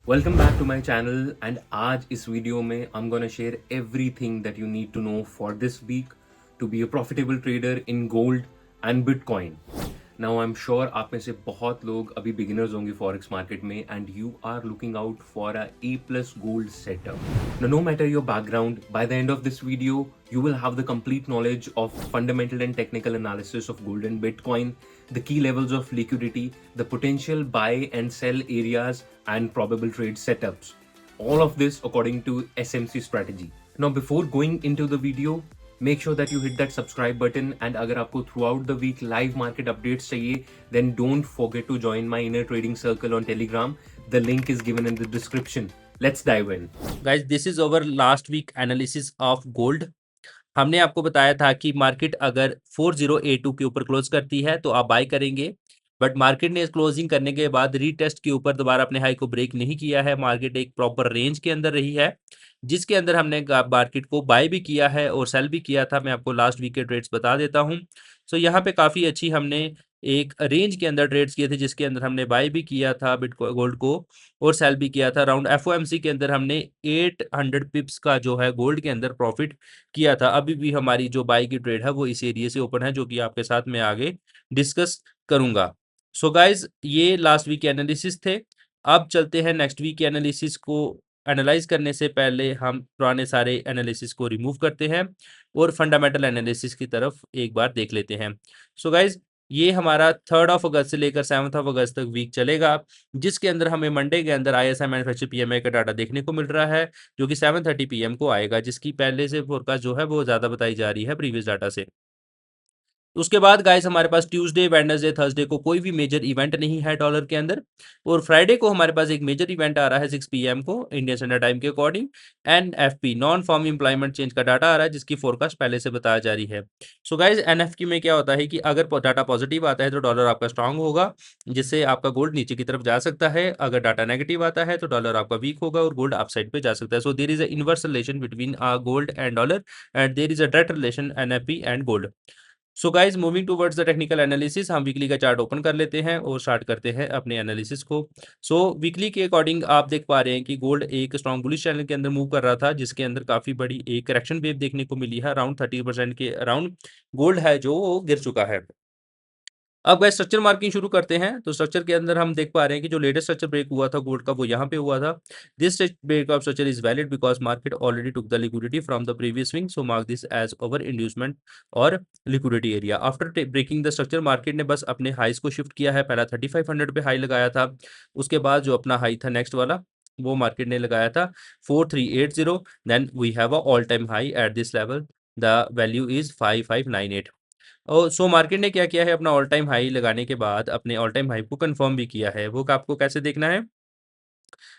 Welcome back to my channel and आज इस video में I am gonna share everything that you need to know for this week to be a profitable trader in gold and bitcoin. Now I am sure आप में से बहुत लोग अभी beginners होंगे फॉरेक्स मार्केट में and you are looking out for a A plus gold setup. No matter your background, by the end of this video, you will have the complete knowledge of fundamental and technical analysis of gold and Bitcoin, the key levels of liquidity, the potential buy and sell areas, and probable trade setups. All of this according to SMC strategy. Now, before going into the video, make sure that you hit that subscribe button, and अगर आपको throughout the week live market updates चाहिए, then don't forget to join my inner trading circle on Telegram. The link is given in the description. Let's dive in. Guys this is over last week analysis of gold. हमने आपको बताया था कि market अगर 4082 के ऊपर close करती है तो आप बाय करेंगे, बट मार्केट ने क्लोजिंग करने के बाद रीटेस्ट के ऊपर दोबारा अपने हाई को ब्रेक नहीं किया है। मार्केट एक प्रॉपर रेंज के अंदर रही है जिसके अंदर हमने मार्केट को बाय भी किया है और सेल भी किया था। मैं आपको लास्ट वीक के ट्रेड्स बता देता हूं। सो यहाँ पे काफ़ी अच्छी हमने एक रेंज के अंदर ट्रेड्स किए थे जिसके अंदर हमने बाय भी किया था बिटकॉइन गोल्ड को और सेल भी किया था। अराउंड एफओएमसी के अंदर हमने 800 पिप्स का जो है गोल्ड के अंदर प्रॉफिट किया था। अभी भी हमारी जो बाई की ट्रेड है वो इस एरिया से ओपन है जो कि आपके साथ मैं आगे डिस्कस करूंगा। सो गाइज ये लास्ट वीक के एनालिसिस थे। अब चलते हैं नेक्स्ट वीक के एनालिसिस को। एनालाइज करने से पहले हम पुराने सारे एनालिसिस को रिमूव करते हैं और फंडामेंटल एनालिसिस की तरफ एक बार देख लेते हैं। सो गाइज ये हमारा 3 अगस्त से लेकर 7 अगस्त तक वीक चलेगा जिसके अंदर हमें मंडे के अंदर आईएसआई मैन्युफैक्चरिंग पीएमआई का डाटा देखने को मिल रहा है जो कि 7:30 पीएम को आएगा, जिसकी पहले से फोरकास्ट जो है वो ज़्यादा बताई जा रही है प्रीवियस डाटा से। उसके बाद गाइस हमारे पास ट्यूसडे वेडनेसडे थर्सडे को कोई भी मेजर इवेंट नहीं है डॉलर के अंदर, और फ्राइडे को हमारे पास एक मेजर इवेंट आ रहा है 6 पीएम को इंडियन स्टैंडर्ड टाइम के according. NFP non farm employment change का डाटा आ रहा है जिसकी फोरकास्ट पहले से बताया जा रही है। सो गाइज एनएफपी में क्या होता है कि अगर डाटा पॉजिटिव आता है तो डॉलर आपका स्ट्रांग होगा जिससे आपका गोल्ड नीचे की तरफ जा सकता है। अगर डाटा नेगेटिव आता है तो डॉलर आपका वीक होगा और गोल्ड अपसाइड पे जा सकता है। So there is a inverse relation between gold and dollar and there is a direct relation NFP and gold. So guys moving towards the technical analysis, हम वीकली का chart open कर लेते हैं और स्टार्ट करते हैं अपने एनालिसिस को। सो वीकली के अकॉर्डिंग आप देख पा रहे हैं कि गोल्ड एक स्ट्रॉन्ग बुलिश चैनल के अंदर मूव कर रहा था जिसके अंदर काफी बड़ी एक करेक्शन वेव देखने को मिली है। अराउंड 30% के अराउंड गोल्ड है जो वो गिर चुका है। अब गाइस स्ट्रक्चर मार्किंग शुरू करते हैं। तो स्ट्रक्चर के अंदर हम देख पा रहे हैं कि जो लेटेस्ट स्ट्रक्चर ब्रेक हुआ था गोल्ड का वो यहाँ पे हुआ था। This break of structure is valid because market already took the liquidity from the previous swing, so mark this as over inducement और liquidity area. After breaking the structure market ने बस अपने हाइस को शिफ्ट किया है। पहला 3500 पे हाई लगाया था, उसके बाद जो अपना हाई था नेक्स्ट वाला वो मार्केट ने लगाया था 4380। Then we have a all time high at this level, the value is 5598। और सो मार्केट ने क्या किया है, अपना ऑल टाइम हाई लगाने के बाद अपने ऑल टाइम हाई को कंफर्म भी किया है। वो आपको कैसे देखना है,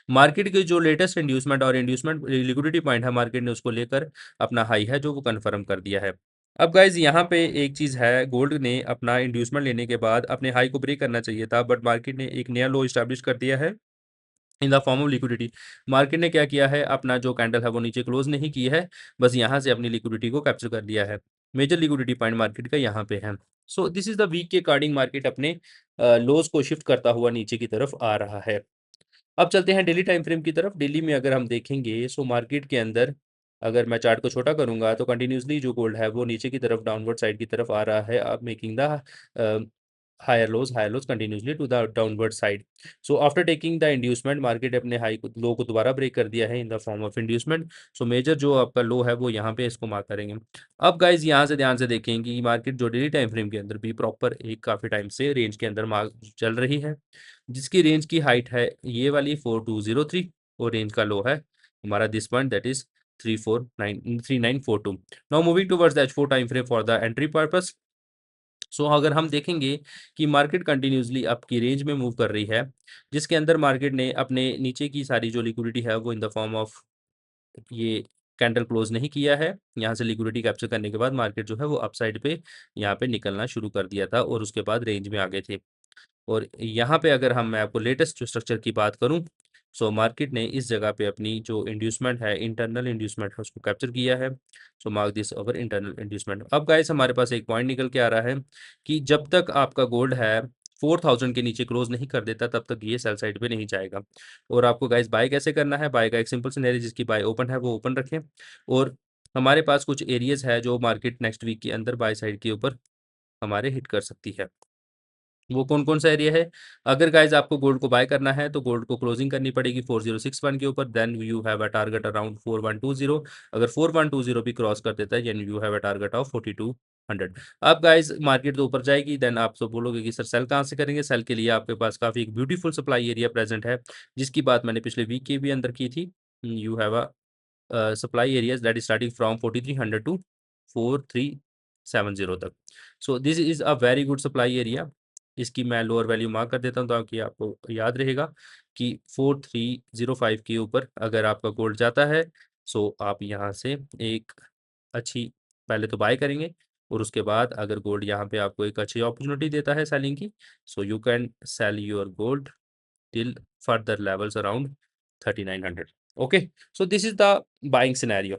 मार्केट के जो लेटेस्ट इंड्यूसमेंट और इंड्यूसमेंट लिक्विडिटी पॉइंट है मार्केट ने उसको लेकर अपना हाई है जो वो कंफर्म कर दिया है। अब गाइज यहाँ पे एक चीज़ है, गोल्ड ने अपना इंड्यूसमेंट लेने के बाद अपने हाई को ब्रेक करना चाहिए था बट मार्केट ने एक नया लो स्टैब्लिश कर दिया है in the form of liquidity. Market ने क्या किया है, अपना जो कैंडल है वो नीचे क्लोज नहीं की है, बस यहाँ से अपनी लिक्विडिटी को कैप्चर कर लिया है। मेजर लिक्विडिटी पॉइंट मार्केट का यहाँ पे है। So this is the week के अकॉर्डिंग मार्केट अपने लोज को शिफ्ट करता हुआ नीचे की तरफ आ रहा है। अब चलते हैं डेली टाइम फ्रेम की तरफ। डेली में अगर हम देखेंगे सो मार्केट के अंदर अगर मैं चार्ट को छोटा करूंगा तो कंटिन्यूसली जो गोल्ड है वो नीचे की तरफ डाउनवर्ड साइड की तरफ आ रहा है, अब making the higher lows continuously to the downward side. So after taking the inducement market अपने हाई को लो को दोबारा ब्रेक कर दिया है in the form of inducement. So major जो आपका लो है वो यहाँ पे इसको मार्क करेंगे। अब गाइज यहाँ से ध्यान से देखें कि मार्केट जो डेली टाइम फ्रेम के अंदर भी प्रॉपर एक काफी टाइम से रेंज के अंदर मार्क चल रही है जिसकी रेंज की हाइट है ये वाली 4203 और रेंज का लो है हमारा this point that is 3942। Now moving towards the H4 time frame for the entry purpose. So अगर हम देखेंगे कि मार्केट कंटिन्यूसली अप की रेंज में मूव कर रही है जिसके अंदर मार्केट ने अपने नीचे की सारी जो लिक्विडिटी है वो इन द फॉर्म ऑफ ये कैंडल क्लोज नहीं किया है, यहाँ से लिक्विडिटी कैप्चर करने के बाद मार्केट जो है वो अपसाइड पे यहाँ पे निकलना शुरू कर दिया था और उसके बाद रेंज में आ गए थे। और यहाँ पे अगर मैं आपको लेटेस्ट जो स्ट्रक्चर की बात करूँ, सो मार्केट ने इस जगह पे अपनी जो इंड्यूसमेंट है इंटरनल इंड्यूसमेंट है उसको कैप्चर किया है। So mark this over internal inducement. अब गाइस हमारे पास एक पॉइंट निकल के आ रहा है कि जब तक आपका गोल्ड है 4000 के नीचे क्लोज नहीं कर देता तब तक ये सेल साइड पे नहीं जाएगा। और आपको गाइस बाय कैसे करना है, बाय का एक सिंपल सिनेरियो जिसकी बाय ओपन है वो ओपन रखें, और हमारे पास कुछ एरियाज है जो मार्केट नेक्स्ट वीक के अंदर बाय साइड के ऊपर हमारे हिट कर सकती है। वो कौन कौन सा एरिया है? अगर गाइज आपको गोल्ड को बाय करना है तो गोल्ड को क्लोजिंग करनी पड़ेगी 4061 के ऊपर, then you have a target around 4120। अगर 4120 भी क्रॉस कर देता है then you have a target of 4200। अब गाइज मार्केट तो ऊपर जाएगी, देन आप सब बोलोगे कि सर सेल कहाँ से करेंगे? सेल के लिए आपके पास काफी एक ब्यूटीफुल सप्लाई एरिया प्रेजेंट है, जिसकी बात मैंने पिछले वीक के भी अंदर की थी। You have a supply areas that is starting from 4300 to 4370 तक। सो this is a very good supply area. इसकी मैं लोअर वैल्यू मार्क कर देता हूँ ताकि आपको याद रहेगा कि 4305 के ऊपर अगर आपका गोल्ड जाता है, सो आप यहाँ से एक अच्छी पहले तो बाय करेंगे, और उसके बाद अगर गोल्ड यहाँ पे आपको एक अच्छी अपॉर्चुनिटी देता है सेलिंग की, so you can sell your gold till further levels around 3900। Okay, so this is the buying scenario.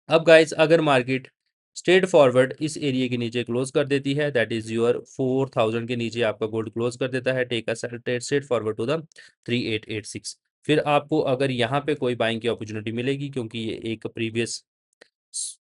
अब गाइस अगर मार्केट स्ट्रेट फॉरवर्ड इस एरिया के नीचे क्लोज कर देती है, दैट इज योर 4000 के नीचे आपका गोल्ड क्लोज कर देता है, take a straight forward to the 3886। फिर आपको अगर यहाँ पे कोई बाइंग की अपॉर्चुनिटी मिलेगी, क्योंकि ये एक प्रीवियस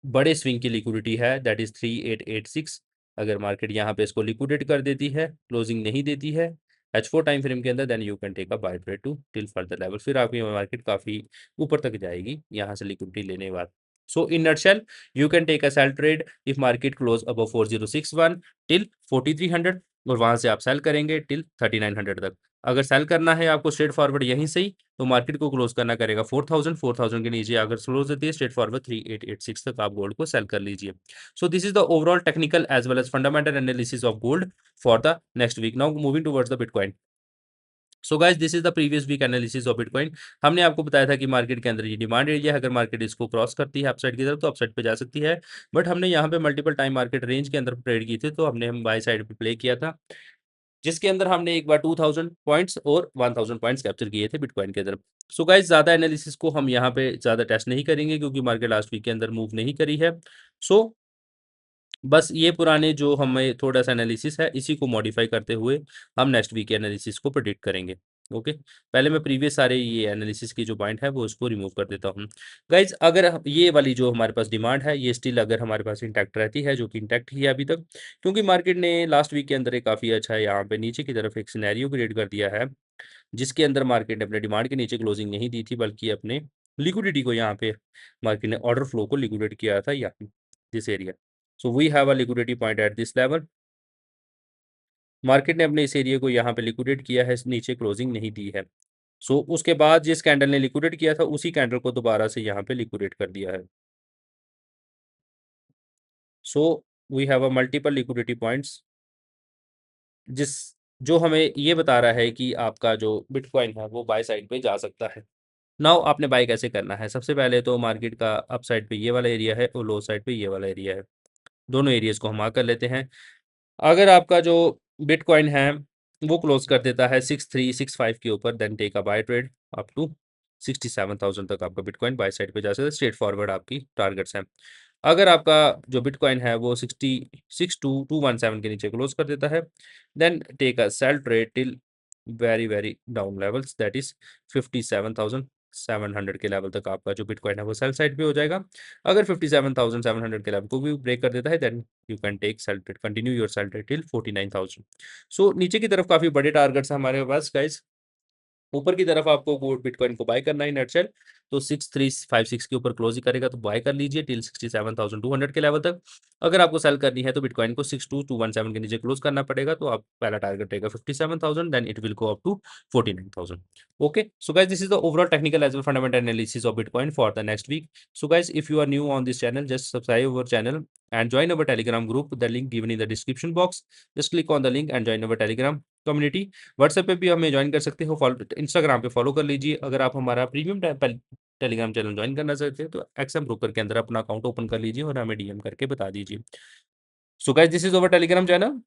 बड़े स्विंग की लिक्विडिटी है, दैट इज 3886। अगर मार्केट यहाँ पे इसको लिक्विडेट कर देती है, क्लोजिंग नहीं देती है H4 टाइम फ्रेम के अंदर, then you can take a buy trade to till further level. फिर आपकी मार्केट काफी ऊपर तक जाएगी यहाँ से लिक्विडिटी लेने के बाद। So in nutshell you can take a sell trade if market close above 4061 till 4300, और वहां से आप सेल करेंगे टिल 3900 तक। अगर सेल करना है आपको स्ट्रेट फॉरवर्ड यहीं से ही, तो मार्केट को क्लोज करना करेगा 4000 के नीचे अगर क्लोज होती है स्ट्रेट फॉरवर्ड 3886 तक आप गोल्ड को सेल कर लीजिए। So this is the overall technical as well as fundamental analysis of gold for the next week. Now moving towards the bitcoin. So guys this is the previous week analysis of bitcoin. हमने आपको बताया था कि market के अंदर ये demand area है, अगर मार्केट इसको क्रॉस करती है अपसाइड की तरफ तो अपसाइड पे जा सकती है, बट हमने यहाँ पे मल्टीपल टाइम मार्केट रेंज के अंदर ट्रेड की थी, तो हमने हम बाय साइड पे प्ले किया था, जिसके अंदर हमने एक बार 2000 पॉइंट्स और 1000 पॉइंट्स कैप्चर किए थे बिटकॉइन के अंदर। सो गाइस ज़्यादा एनालिसिस को हम यहाँ पे ज़्यादा टेस्ट नहीं करेंगे क्योंकि मार्केट लास्ट वीक के अंदर मूव नहीं करी है। सो बस ये पुराने जो हमें थोड़ा सा एनालिसिस है इसी को मॉडिफाई करते हुए हम नेक्स्ट वीक के एनालिसिस को प्रेडिक्ट करेंगे। ओके, पहले मैं प्रीवियस सारे ये एनालिसिस की जो पॉइंट है वो उसको रिमूव कर देता हूँ। गाइज अगर ये वाली जो हमारे पास डिमांड है ये स्टिल अगर हमारे पास इंटैक्ट रहती है, जो कि इंटैक्ट ही है अभी तक, क्योंकि मार्केट ने लास्ट वीक के अंदर एक काफ़ी अच्छा यहाँ पे नीचे की तरफ एक सिनेरियो क्रिएट कर दिया है, जिसके अंदर मार्केट ने अपने डिमांड के नीचे क्लोजिंग नहीं दी थी बल्कि अपने लिक्विडिटी को यहाँ पे मार्केट ने ऑर्डर फ्लो को लिक्विडेट किया था यहाँ this area. So we have a liquidity point at this level. Market ने अपने इस एरिया को यहाँ पे लिक्विडेट किया है, नीचे क्लोजिंग नहीं दी है। सो उसके बाद जिस कैंडल ने लिक्विडेट किया था उसी कैंडल को दोबारा से यहाँ पे लिक्विडेट कर दिया है। So we have a multiple liquidity points, जिस जो हमें ये बता रहा है कि आपका जो बिटकॉइन है वो बाय साइड पे जा सकता है। नाउ आपने बाय कैसे करना है? सबसे पहले तो मार्केट का अप साइड पे ये वाला एरिया है और लो साइड पे ये वाला एरिया है, दोनों एरियाज को हम मार्क कर लेते हैं। अगर आपका जो बिटकॉइन है वो क्लोज कर देता है 6365 के ऊपर, then take a buy trade up to 67,000 तक आपका बिटकॉइन बाय साइड पे जा सकता है। स्ट्रेट फॉरवर्ड आपकी टारगेट्स हैं। अगर आपका जो बिटकॉइन है वो 62,217 के नीचे क्लोज कर देता है, then take a sell trade till very very down levels, that is 57,700 के लेवल तक आपका जो बिटकॉइन है वो सेल साइड पे हो जाएगा। अगर 57,700 के लेवल को भी ब्रेक कर देता है then you can take sell trade, continue your sell trade till 49,000। So नीचे की तरफ काफी बड़े टारगेट्स हैं हमारे पास गाइस। ऊपर की तरफ आपको गोल्ड बिटकॉइन को बाय करना है नटशेल, तो 6356 के ऊपर क्लोज ही करेगा तो बाय कर लीजिए टिल 67,200 के लेवल तक। अगर आपको सेल करनी है तो बिटकॉइन को 62,217 के नीचे क्लोज करना पड़ेगा, तो आप पहला टारगेट रहेगा 57,000, then it will go up to 49,000। Okay, so guys this is the overall technical as well fundamental analysis of bitcoin for the next week. So guys if you are new on this channel, just subscribe our channel and join our Telegram group, the link given in the description box. Just click on the link and join our Telegram community. WhatsApp पे भी हमें join कर सकते हो, Instagram पे follow कर लीजिए। अगर आप हमारा प्रीमियम टेलीग्राम चैनल ज्वाइन करना चाहते हैं तो एक्सएम ब्रोकर के अंदर अपना अकाउंट ओपन कर लीजिए और हमें डीएम करके बता दीजिए। सो guys this is our Telegram channel,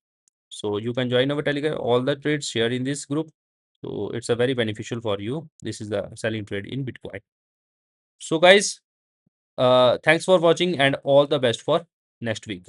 so you can join our Telegram. All the trades shared in this group, so it's a very beneficial for you. This is the selling trade in Bitcoin. So guys, thanks for watching and all the best for next week.